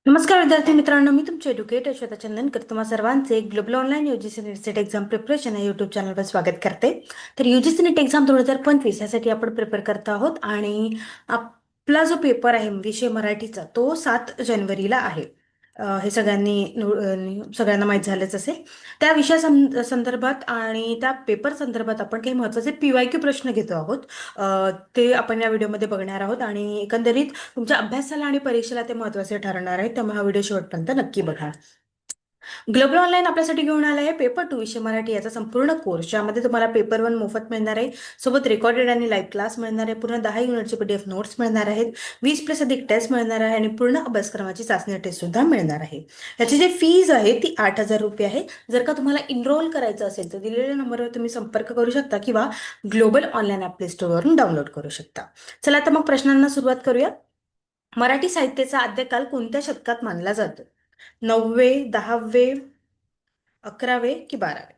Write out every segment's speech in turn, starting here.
नमस्कार विद्यार्थी मित्रांनो, मी तुमचे एज्युकेटर श्वेता चंदनकर तुम्हा सर्वांचे global online UGC net set exam preparation या यूट्यूब चॅनलवर स्वागत करते. तर यूजीसी नेट एक्झाम 2025 यासाठी आपण प्रिपेअर करत आहोत आणि आपला जो पेपर आहे विषय मराठीचा तो 7 जानेवारीला आहे. हे सगळ्यांना माहीत झालंच असेल. त्या संदर्भात आणि त्या पेपर संदर्भात आपण काही महत्त्वाचे PYQ प्रश्न घेतो आहोत. ते आपण या व्हिडिओमध्ये बघणार आहोत आणि एकंदरीत तुमच्या अभ्यासाला आणि परीक्षेला ते महत्त्वाचे ठरणार आहे. त्यामुळे हा व्हिडिओ शेवटपर्यंत नक्की बघा. ग्लोबल ऑनलाईन आपल्यासाठी घेऊन आला आहे पेपर 2 विषय मराठी याचा संपूर्ण कोर्स, ज्यामध्ये तुम्हाला पेपर 1 मोफत मिळणार आहे, सोबत रेकॉर्डेड आणि लाईव्ह क्लास मिळणार आहे, पूर्ण 10 युनिटचे PDF नोट्स मिळणार आहेत, 20+ टेस्ट मिळणार आहे आणि पूर्ण अभ्यासक्रमाची चाचणी टेस्ट सुद्धा मिळणार आहे. याची जी फीज आहे ती 8,000 रुपये आहे. जर का तुम्हाला इनरोल करायचं असेल तर दिलेल्या नंबरवर तुम्ही संपर्क करू शकता किंवा ग्लोबल ऑनलाईन ॲप प्ले स्टोअरवरून डाउनलोड करू शकता. चला तर मग प्रश्नांना सुरुवात करूया. मराठी साहित्याचा आद्यकाल कोणत्या शतकात मानला जातो? 9वे, 10वे, 11वे की 12वे?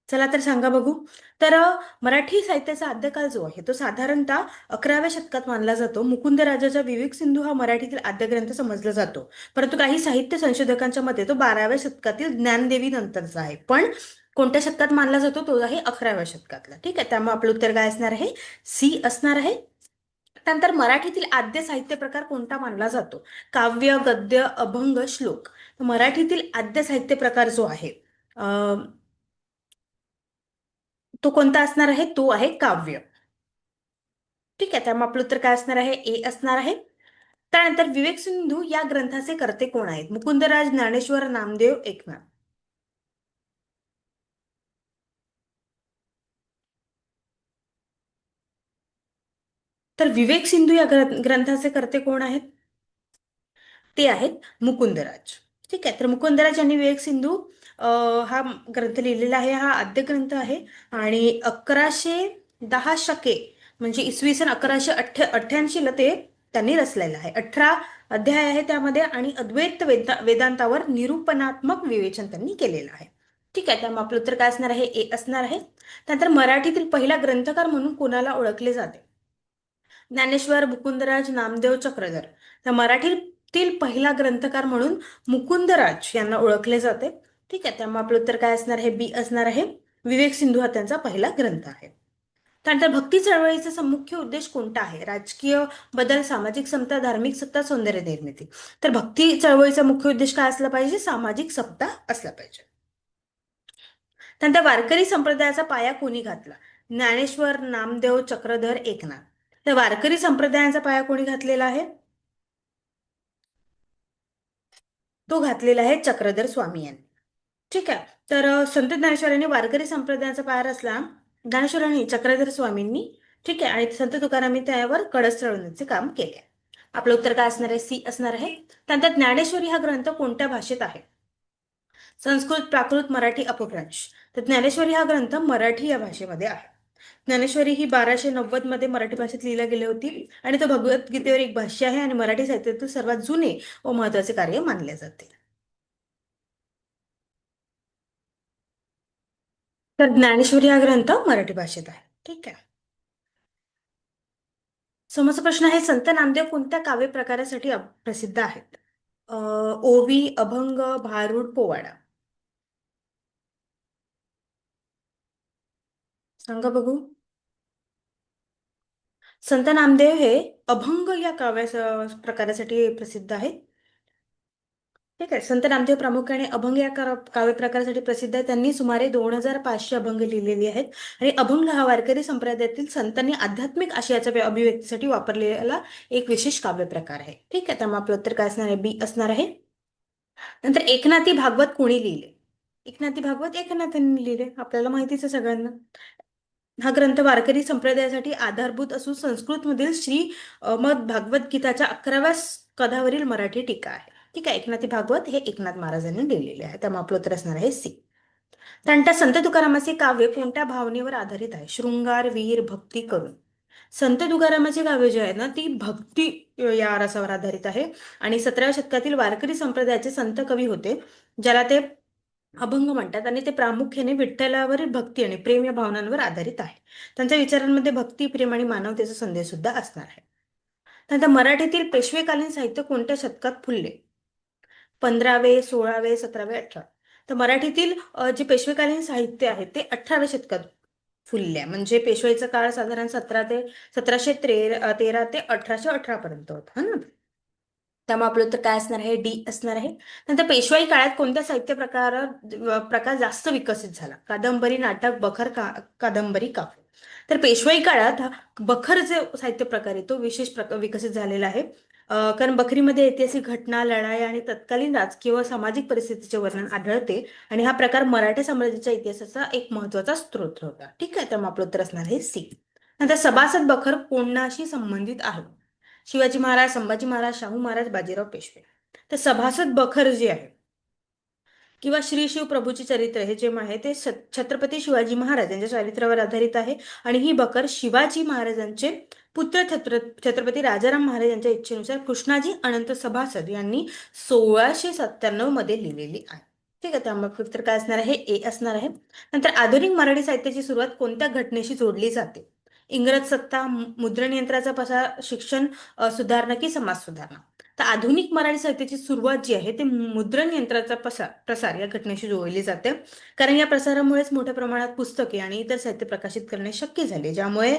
चला तर सांगा बघू. तर मराठी साहित्याचा आद्यकाल जो आहे तो साधारणतः 11व्या शतकात मानला जातो. मुकुंद राजाचा विवेक सिंधू हा मराठीतील आद्य ग्रंथ समजला जातो, परंतु काही साहित्य संशोधकांच्या मते तो 12व्या शतकातील ज्ञानदेवी नंतरचा आहे. पण कोणत्या शतकात मानला जातो? तो आहे 11व्या शतकातला. ठीक आहे, त्यामुळे आपलं उत्तर काय असणार आहे? सी असणार आहे. त्यानंतर मराठीतील आद्य साहित्य प्रकार कोणता मानला जातो? काव्य, गद्य, अभंग, श्लोक. तर मराठीतील आद्य साहित्य प्रकार जो आहे तो कोणता असणार आहे? तो आहे काव्य. ठीक आहे, त्यामुळे आपलं उत्तर काय असणार आहे? ए असणार आहे. त्यानंतर विवेक सिंधू या ग्रंथाचे कर्ते कोण आहेत? मुकुंदराज, ज्ञानेश्वर, नामदेव, एकनाथ. तर विवेक सिंधू या ग्रंथाचे कर्ते कोण आहेत? ते आहेत मुकुंदराज. ठीक आहे, तर मुकुंदराज यांनी विवेक सिंधू हा ग्रंथ लिहिलेला आहे. हा आद्य ग्रंथ आहे आणि 1110 म्हणजे इसवी सन 1188 ला ते त्यांनी रचलेलं आहे. 18 अध्याय आहे त्यामध्ये आणि अद्वैत वेदांतावर निरूपणात्मक विवेचन त्यांनी केलेलं आहे. ठीक आहे, त्यामुळे आपलं उत्तर काय असणार आहे? ए असणार आहे. त्यानंतर मराठीतील पहिला ग्रंथकार म्हणून कोणाला ओळखले जाते? ज्ञानेश्वर, मुकुंदराज, नामदेव, चक्रधर. तर मराठीतील पहिला ग्रंथकार म्हणून मुकुंदराज यांना ओळखले जाते. ठीक आहे, त्यामुळे आपलं उत्तर काय असणार आहे? बी असणार आहे. विवेक सिंधू हा त्यांचा पहिला ग्रंथ आहे. त्यानंतर भक्ती चळवळीचा मुख्य उद्देश कोणता आहे? राजकीय बदल, सामाजिक समता, धार्मिक सत्ता, सौंदर्य निर्मिती. तर भक्ती चळवळीचा मुख्य उद्देश काय असला पाहिजे? सामाजिक समता असला पाहिजे. त्यानंतर वारकरी संप्रदायाचा पाया कोणी घातला? ज्ञानेश्वर, नामदेव, चक्रधर, एकनाथ. तर वारकरी संप्रदायाचा पाया कोणी घातलेला आहे? तो घातलेला आहे चक्रधर स्वामी यांनी. ठीक आहे, तर संत ज्ञानेश्वरांनी वारकरी संप्रदायाचा पाया रचला ज्ञानेश्वरांनी, चक्रधर स्वामींनी. ठीक आहे, आणि संत तुकारामांनी त्यावर कळस चढवण्याचे काम केले. आपलं उत्तर काय असणार आहे? सी असणार आहे. त्यानंतर ज्ञानेश्वरी हा ग्रंथ कोणत्या भाषेत आहे? संस्कृत, प्राकृत, मराठी, अपभ्रंश. तर ज्ञानेश्वरी हा ग्रंथ मराठी या भाषेमध्ये आहे. ज्ञानेश्वरी ही 1290 मध्ये मराठी भाषेत लिहिली गेली होती आणि तो भगवद्गीतेवर एक भाष्य आहे आणि मराठी साहित्यातील सर्वात जुने व महत्वाचे कार्य मानले जाते. तर ज्ञानेश्वरी हा ग्रंथ मराठी भाषेत आहे. ठीक आहे. समोरचा प्रश्न आहे, संत नामदेव कोणत्या काव्य प्रकारासाठी प्रसिद्ध आहेत? ओवी, अभंग, भारुड, पोवाडा. सांगा बघू. संत नामदेव हे अभंग या काव्य प्रकारासाठी प्रसिद्ध आहेत. ठीक आहे, संत नामदेव प्रामुख्याने अभंग या काव्य प्रकारासाठी प्रसिद्ध आहे. त्यांनी सुमारे 2500 अभंग लिहिलेले आहेत आणि अभंग हा वारकरी संप्रदायातील संतांनी आध्यात्मिक आशयाच्या अभिव्यक्तीसाठी वापरलेला एक विशेष काव्य प्रकार आहे. ठीक आहे, त्यामुळे आपलं उत्तर काय असणार आहे? बी असणार आहे. नंतर एकनाथी भागवत कोणी लिहिले? एकनाथी भागवत एकनाथांनी लिहिले, आपल्याला माहितीच आहे सगळ्यांना. हा ग्रंथ वारकरी संप्रदायासाठी आधारभूत असून संस्कृतमधील श्री मद भागवत गीताच्या 11व्या कधावरील मराठी टीका आहे. ठीक आहे, एकनाथी भागवत हे एकनाथ महाराजांनी लिहिलेले आहे, त्यामुळे आपलं उत्तर असणार आहे सी. त्यानंतर संत तुकारामाचे काव्य कोणत्या भावनेवर आधारित आहे? शृंगार, वीर, भक्ती, करुण. संत तुकारामाची काव्य जे आहे ना ती भक्ती या रसावर आधारित आहे आणि 17व्या शतकातील वारकरी संप्रदायाचे संत कवी होते, ज्याला ते अभंग म्हणतात आणि ते प्रामुख्याने विठ्ठलावरील भक्ती आणि प्रेम या भावनांवर आधारित आहे. त्यांच्या विचारांमध्ये भक्ती, प्रेम आणि मानवतेचा संदेश सुद्धा असणार आहे. त्यानंतर मराठीतील पेशवेकालीन साहित्य कोणत्या शतकात फुलले? 15वे, 16वे, 17वे, 18. तर मराठीतील जे पेशवेकालीन साहित्य आहे ते 18व्या शतकात फुलले. म्हणजे पेशवाईचा काळ साधारण 1713 ते 1818 पर्यंत होता, हा ना. त्यामुळे आपलं उत्तर काय असणार आहे? डी असणार आहे. नंतर पेशवाई काळात कोणत्या साहित्य प्रकार जास्त विकसित झाला? कादंबरी, नाटक, बखर, कादंबरी, काव्य. तर पेशवाई काळात हा बखर जे साहित्य प्रकार आहे तो विशेष प्रकार विकसित झालेला आहे. कारण बखरीमध्ये ऐतिहासिक घटना, लढाई आणि तत्कालीन राजकीय व सामाजिक परिस्थितीचे वर्णन आढळते. आणि हा प्रकार मराठा साम्राज्याच्या इतिहासाचा एक महत्वाचा स्रोत होता. ठीक आहे, तर मग आपलं उत्तर असणार आहे सी. नंतर सभासद बखर कोणाशी संबंधित आहे? शिवाजी महाराज, संभाजी महाराज, शाहू महाराज, बाजीराव पेशवे. तर सभासद बखर जे आहे किंवा श्री शिव प्रभूचे चरित्र हे जे आहे ते छत्रपती शिवाजी महाराज यांच्या चरित्रावर आधारित आहे. आणि ही बखर शिवाजी महाराजांचे पुत्र छत्रपती राजाराम महाराज यांच्या इच्छेनुसार कृष्णाजी अनंत सभासद यांनी 1697 मध्ये लिहिलेली आहे. ठीक आहे, त्यामुळे उत्तर काय असणार आहे? ए असणार आहे. नंतर आधुनिक मराठी साहित्याची सुरुवात कोणत्या घटनेशी जोडली जाते? इंग्रज सत्ता, मुद्रण यंत्राचा प्रसार, शिक्षण सुधारणा की समाज सुधारणा. तर आधुनिक मराठी साहित्याची सुरुवात जी आहे ते मुद्रण यंत्राचा प्रसार या घटनेशी जोडली जाते. कारण या प्रसारामुळेच मोठ्या प्रमाणात पुस्तके आणि इतर साहित्य प्रकाशित करणे शक्य झाले, ज्यामुळे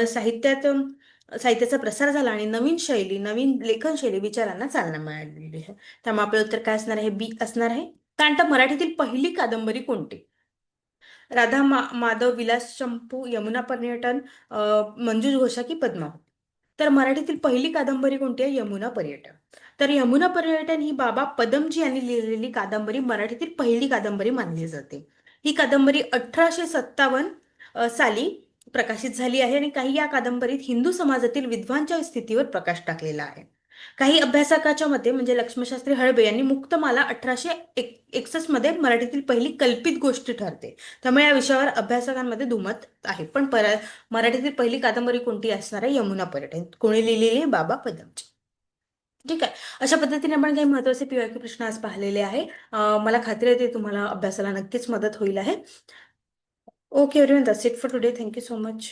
साहित्याचा प्रसार झाला आणि नवीन शैली, नवीन लेखन शैली, विचारांना चालना मिळालेली आहे. त्यामुळे आपलं उत्तर काय असणार आहे? बी असणार आहे. त्यानंतर मराठीतील पहिली कादंबरी कोणती? राधा माधव, विलास चंपू, यमुना पर्यटन, मंजू घोषा की पद्मावत. तर मराठीतील पहिली कादंबरी कोणती आहे? यमुना पर्यटन. तर यमुना पर्यटन ही बाबा पदमजी यांनी लिहिलेली कादंबरी मराठीतील पहिली कादंबरी मानली जाते. ही कादंबरी 1857 साली प्रकाशित झाली आहे आणि काही या कादंबरीत हिंदू समाजातील विद्वांच्या स्थितीवर प्रकाश टाकलेला आहे. काही अभ्यासकाच्या मते म्हणजे लक्ष्मणशास्त्री हळबे यांनी मुक्तमाला 1861 मध्ये मराठीतील पहिली कल्पित गोष्ट ठरते. त्यामुळे या विषयावर अभ्यासकांमध्ये दुमत आहे. पण मराठीतील पहिली कादंबरी कोणती असणार आहे? यमुना पर्यटन. कोणी लिहिलेली? बाबा पदमजी. ठीक आहे, अशा पद्धतीने आपण काही महत्वाचे पीवायक्यू प्रश्न आज पाहिलेले आहे. मला खात्री आहे ते तुम्हाला अभ्यासाला नक्कीच मदत होईल आहे. Okay everyone, that's it for today. Thank you so much.